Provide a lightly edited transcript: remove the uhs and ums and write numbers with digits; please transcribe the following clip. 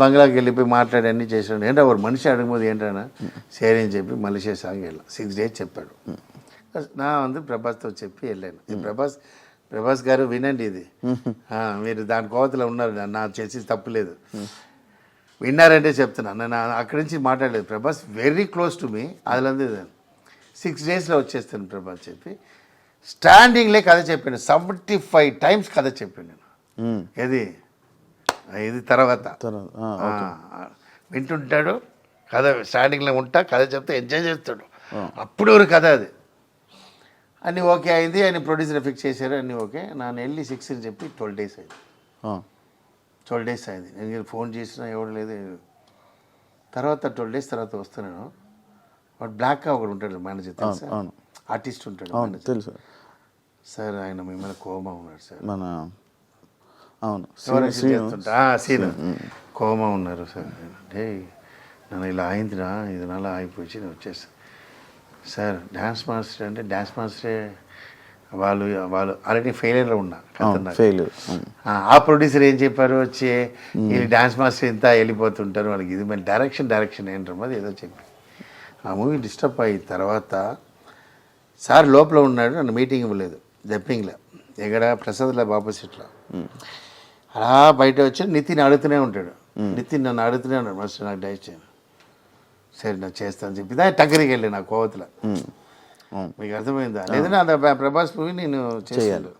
బంగ్లాకి వెళ్ళిపోయి మాట్లాడి అన్నీ చేసాడు. ఏంటో ఒక మనిషి అడగబోదు ఏంటన్నా సరే అని చెప్పి మలేషియా సాంగ్ వెళ్ళాం. 6 days చెప్పాడు. నా ఉంది ప్రభాస్తో చెప్పి వెళ్ళాను. ప్రభాస్ గారు వినండి ఇది, మీరు దాని కోవతలో ఉన్నారు, నా చేసి తప్పులేదు, విన్నారంటే చెప్తున్నాను. నేను అక్కడి నుంచి మాట్లాడలేదు. Prabhas very close to me, అదిలంది 6 daysలో వచ్చేస్తాను ప్రభాస్ చెప్పి స్టాండింగ్లే కథ చెప్పాను. 75 times కథ చెప్పాను నేను. ఇది తర్వాత వింటుంటాడు కథ, స్టాండింగ్లో ఉంటా కథ చెప్తే ఎంజాయ్ చేస్తాడు. అప్పుడు ఒక కథ అది అన్నీ ఓకే అయింది. ఆయన ప్రొడ్యూసర్ ఫిక్స్ చేశారు, అన్నీ ఓకే. నన్ను వెళ్ళి 6 అని చెప్పి 12 days అయింది. 12 days అయింది. నేను ఫోన్ చేసినా ఎవరు లేదు. తర్వాత 12 days తర్వాత వస్తున్నాను. వాడు బ్లాక్గా ఒకడు ఉంటాడు మేనేజర్, తెలుసా, ఆర్టిస్ట్ ఉంటాడు తెలుసు సార్. ఆయన మిమ్మల్ని కోమా ఉన్నాడు సార్, మన అవును సీన్ కోమా ఉన్నారు సార్. అంటే నన్ను ఇలా అయిందిరా, ఇది నెల అయిపోయి నేను వచ్చేస్తాను సార్. డ్యాన్స్ మాస్టర్ అంటే డ్యాన్స్ మాస్టరే, వాళ్ళు ఆల్రెడీ ఫెయిలియర్లో ఉన్నా. ఆ ప్రొడ్యూసర్ ఏం చెప్పారు, వచ్చి వీళ్ళు డ్యాన్స్ మాస్టర్ ఇంత వెళ్ళిపోతుంటారు వాళ్ళకి, ఇది మళ్ళీ డైరెక్షన్ ఏంటారు అది ఏదో చెప్పి ఆ మూవీ డిస్టర్బ్ అయిన తర్వాత సార్ లోపల ఉన్నాడు. నన్ను మీటింగ్ ఇవ్వలేదు, జప్పింగ్లో ఎక్కడ ప్రసాద్లో ఆపోజిట్లో. అలా బయట వచ్చి నితిన్ అడుగుతూనే ఉంటాడు. నితిన్ నన్ను అడుగుతూనే ఉన్నాడు, మాస్టర్ నాకు డైరెక్ట్ చేయను. సరే నాకు చేస్తాను చెప్పి దాన్ని టక్కరికి వెళ్ళి నా కోవతల. మీకు అర్థమైందా? లేదంటే ప్రభాస్ మూవీ నేను చేయాలి.